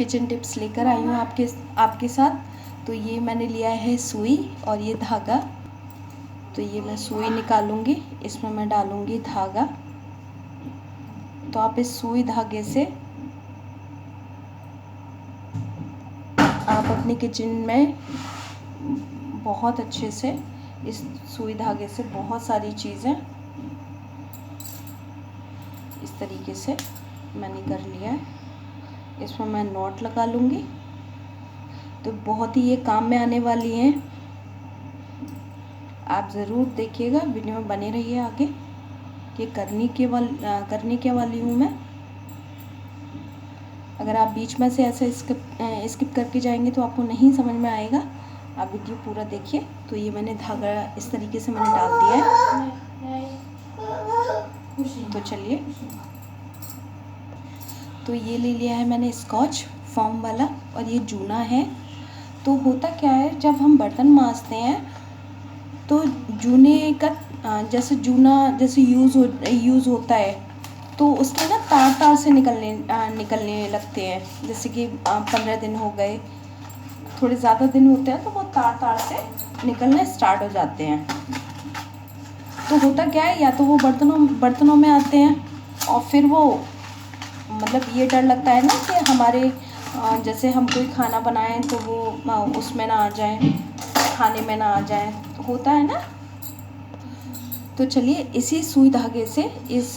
Kitchen tips लेकर आई हूँ आपके साथ। तो ये मैंने लिया है सुई और ये धागा। तो ये मैं सुई निकालूंगी, इसमें मैं डालूंगी धागा। तो आप इस सुई धागे से आप अपनी किचन में बहुत अच्छे से इस सुई धागे से बहुत सारी चीज़ें इस तरीके से मैंने कर लिया है। इसमें मैं नॉट लगा लूँगी। तो बहुत ही ये काम में आने वाली हैं। आप ज़रूर देखिएगा, वीडियो में बने रहिए आगे। कि करने के वाली हूँ मैं। अगर आप बीच में से ऐसे स्किप करके जाएंगे तो आपको नहीं समझ में आएगा। आप वीडियो पूरा देखिए। तो ये मैंने धागा इस तरीके से मैंने डाल दिया है। तो चलिए, तो ये ले लिया है मैंने स्कॉच फॉर्म वाला और ये जूना है। तो होता क्या है, जब हम बर्तन मांजते हैं तो जूने का जैसे यूज़ होता है तो उसके ना तार से निकलने लगते हैं। जैसे कि 15 दिन हो गए, थोड़े ज़्यादा दिन होते हैं तो वो तार से निकलने स्टार्ट हो जाते हैं। तो होता क्या है, या तो वो बर्तनों में आते हैं और फिर वो मतलब ये डर लगता है ना कि हमारे जैसे हम कोई खाना बनाएं तो वो उसमें ना आ जाए, खाने में ना आ जाए, तो होता है ना। तो चलिए इसी सुई धागे से इस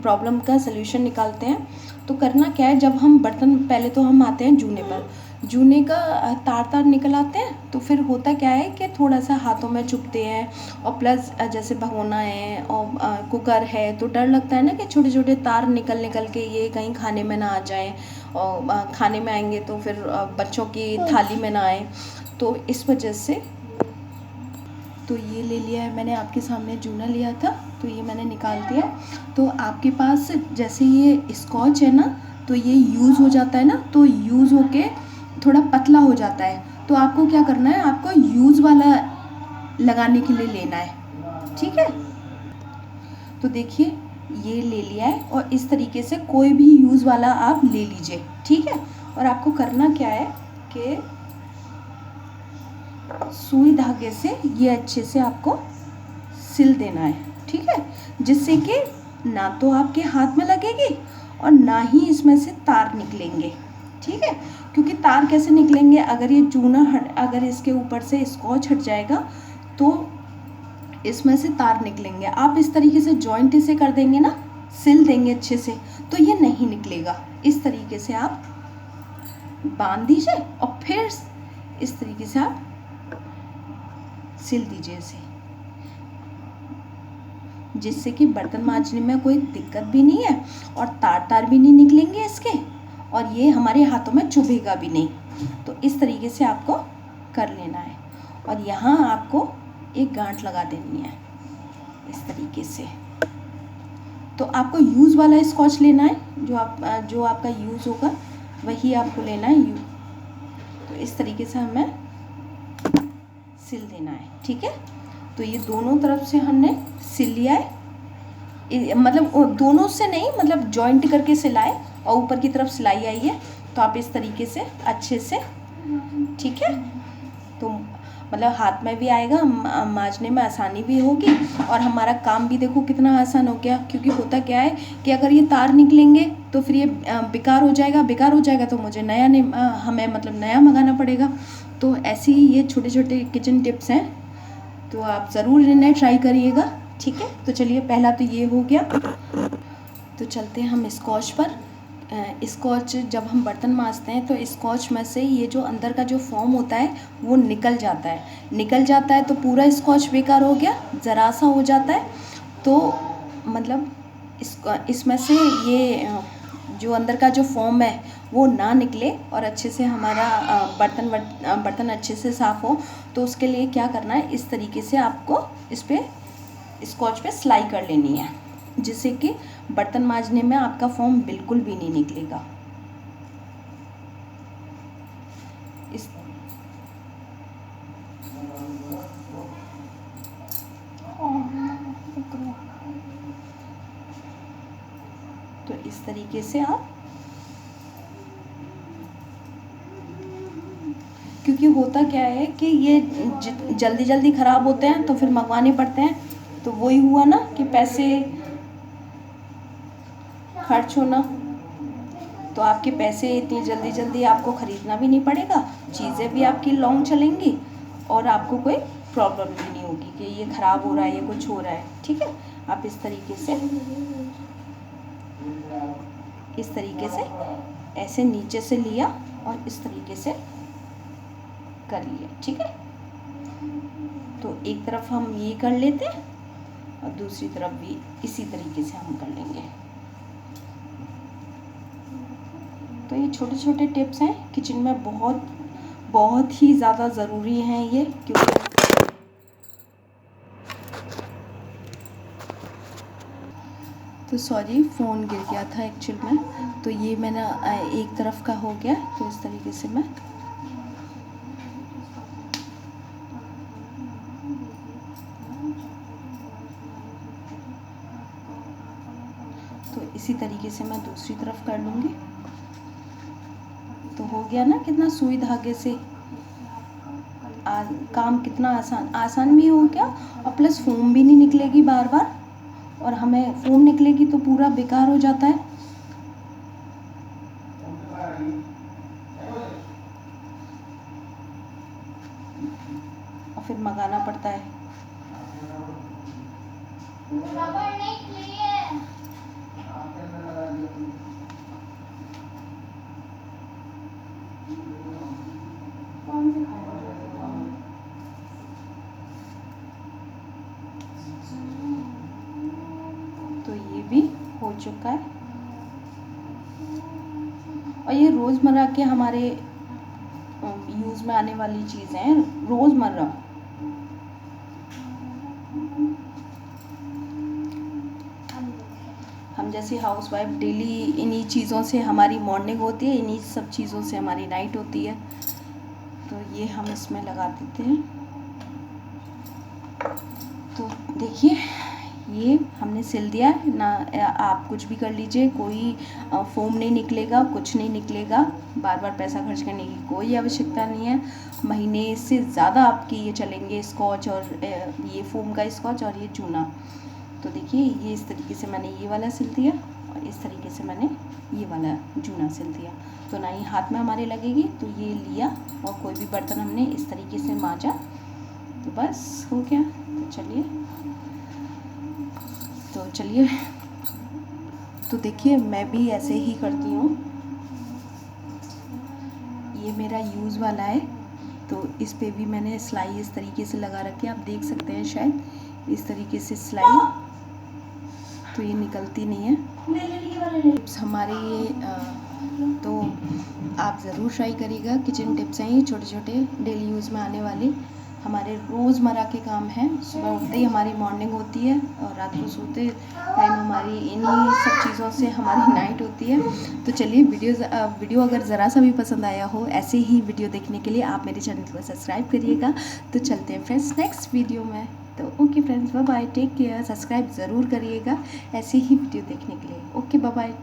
प्रॉब्लम का सलूशन निकालते हैं। तो करना क्या है, जब हम बर्तन, पहले तो हम आते हैं जूने पर, जूने का तार निकल आते हैं। तो फिर होता क्या है कि थोड़ा सा हाथों में चुभते हैं। और प्लस जैसे भगोना है और कुकर है तो डर लगता है ना कि छोटे छोटे तार निकल के ये कहीं खाने में ना आ जाएं, और खाने में आएंगे तो फिर बच्चों की थाली में ना आए। तो इस वजह से तो ये ले लिया है मैंने, आपके सामने जूना लिया था तो ये मैंने निकाल दिया। तो आपके पास जैसे ये स्कॉच है ना, तो ये यूज़ हो जाता है ना, तो यूज़ होके थोड़ा पतला हो जाता है। तो आपको क्या करना है, आपको यूज़ वाला लगाने के लिए लेना है, ठीक है। तो देखिए ये ले लिया है और इस तरीके से कोई भी यूज़ वाला आप ले लीजिए, ठीक है। और आपको करना क्या है कि सुई धागे से ये अच्छे से आपको सिल देना है, ठीक है। जिससे कि ना तो आपके हाथ में लगेगी और ना ही इसमें से तार निकलेंगे, ठीक है। क्योंकि तार कैसे निकलेंगे, अगर ये अगर इसके ऊपर से स्कॉच हट जाएगा तो इसमें से तार निकलेंगे। आप इस तरीके से जॉइंट इसे कर देंगे ना, सिल देंगे अच्छे से, तो ये नहीं निकलेगा। इस तरीके से आप बांध दीजिए और फिर इस तरीके से आप सिल दीजिए इसे, जिससे कि बर्तन मांजने में कोई दिक्कत भी नहीं है और तार भी नहीं निकलेंगे इसके, और ये हमारे हाथों में चुभेगा भी नहीं। तो इस तरीके से आपको कर लेना है। और यहाँ आपको एक गांठ लगा देनी है इस तरीके से। तो आपको यूज़ वाला स्कॉच लेना है, जो आपका यूज़ होगा वही आपको लेना है। तो इस तरीके से हमें सिल देना है, ठीक है। तो ये दोनों तरफ से हमने सिल लिया है, मतलब दोनों से नहीं, मतलब जॉइंट करके सिलाए और ऊपर की तरफ सिलाई आई है। तो आप इस तरीके से अच्छे से, ठीक है। तो मतलब हाथ में भी आएगा, मांजने में आसानी भी होगी और हमारा काम भी देखो कितना आसान हो गया। क्योंकि होता क्या है कि अगर ये तार निकलेंगे तो फिर ये बेकार हो जाएगा तो मुझे हमें मतलब नया मंगाना पड़ेगा। तो ऐसे ही ये छोटे छोटे किचन टिप्स हैं, तो आप ज़रूर इन्हें ट्राई करिएगा, ठीक है। तो चलिए, पहला तो ये हो गया। तो चलते हैं हम स्कॉच पर। स्कॉच जब हम बर्तन मांजते हैं तो स्कॉच में से ये जो अंदर का जो फोम होता है वो निकल जाता है। तो पूरा स्कॉच बेकार हो गया, ज़रा सा हो जाता है तो मतलब इसमें से ये जो अंदर का जो फोम है वो ना निकले और अच्छे से हमारा बर्तन अच्छे से साफ़ हो। तो उसके लिए क्या करना है, इस तरीके से आपको इस पर स्कॉच पे सिलाई कर लेनी है, जिससे कि बर्तन मांजने में आपका फोम बिल्कुल भी नहीं निकलेगा। इस तो इस तरीके से आप क्योंकि होता क्या है कि ये जल्दी जल्दी ख़राब होते हैं तो फिर मंगवाने पड़ते हैं, तो वही हुआ ना कि पैसे खर्च होना। तो आपके पैसे इतनी जल्दी जल्दी आपको ख़रीदना भी नहीं पड़ेगा, चीज़ें भी आपकी लॉन्ग चलेंगी और आपको कोई प्रॉब्लम भी नहीं होगी कि ये ख़राब हो रहा है, ये कुछ हो रहा है। ठीक है, आप इस तरीके से ऐसे नीचे से लिया और इस तरीके से कर लिया। ठीक है, तो एक तरफ हम ये कर लेते हैं और दूसरी तरफ भी इसी तरीके से हम कर लेंगे। तो ये छोटे छोटे टिप्स हैं किचन में, बहुत ही ज़्यादा ज़रूरी हैं ये, क्योंकि तो सॉरी फ़ोन गिर गया था एक्चुअल में। तो ये मैंने एक तरफ का हो गया, तो इस तरीके से मैं इसी तरीके से मैं दूसरी तरफ कर लूँगी। तो हो गया ना, कितना सुई धागे से काम कितना आसान भी हो गया, और प्लस फोम भी नहीं निकलेगी बार बार, और हमें फोम निकलेगी तो पूरा बेकार हो जाता है। और फिर मंगाना पड़ता है। तो ये भी हो चुका है, और ये रोज़मर्रा के हमारे यूज़ में आने वाली चीज़ें हैं, रोज़मर्रा। हम जैसे हाउसवाइफ डेली इन्हीं चीज़ों से हमारी मॉर्निंग होती है, इन्हीं सब चीज़ों से हमारी नाइट होती है। तो ये हम इसमें लगा देते हैं। तो देखिए ये हमने सिल दिया है ना। आप कुछ भी कर लीजिए, कोई फोम नहीं निकलेगा, कुछ नहीं निकलेगा, बार बार पैसा खर्च करने की कोई आवश्यकता नहीं है। महीने से ज़्यादा आपकी ये चलेंगे स्कॉच, और ये फोम का स्कॉच और ये चूना। तो देखिए ये इस तरीके से मैंने ये वाला सिल दिया, और इस तरीके से मैंने ये वाला जूना सिल दिया। तो ना ही हाथ में हमारे लगेगी। तो ये लिया और कोई भी बर्तन हमने इस तरीके से मांजा, तो बस हो गया। तो चलिए तो देखिए मैं भी ऐसे ही करती हूँ। ये मेरा यूज़ वाला है, तो इस पे भी मैंने सिलाई इस तरीके से लगा रखी है, आप देख सकते हैं शायद इस तरीके से सिलाई, तो ये निकलती नहीं है। टिप्स हमारे ये तो आप ज़रूर ट्राई करिएगा। किचन टिप्स हैं ये, छोटे छोटे डेली यूज़ में आने वाले हमारे रोज़मर्रा के काम हैं। सुबह उठते ही हमारी मॉर्निंग होती है, और रात को सोते टाइम हमारी इन्हीं सब चीज़ों से हमारी नाइट होती है। तो चलिए वीडियो अगर ज़रा सा भी पसंद आया हो, ऐसे ही वीडियो देखने के लिए आप मेरे चैनल को सब्सक्राइब करिएगा। तो चलते हैं फ्रेंड्स नेक्स्ट वीडियो में। तो okay friends, bye bye, take care, subscribe ज़रूर करिएगा ऐसे ही वीडियो देखने के लिए। Okay bye bye.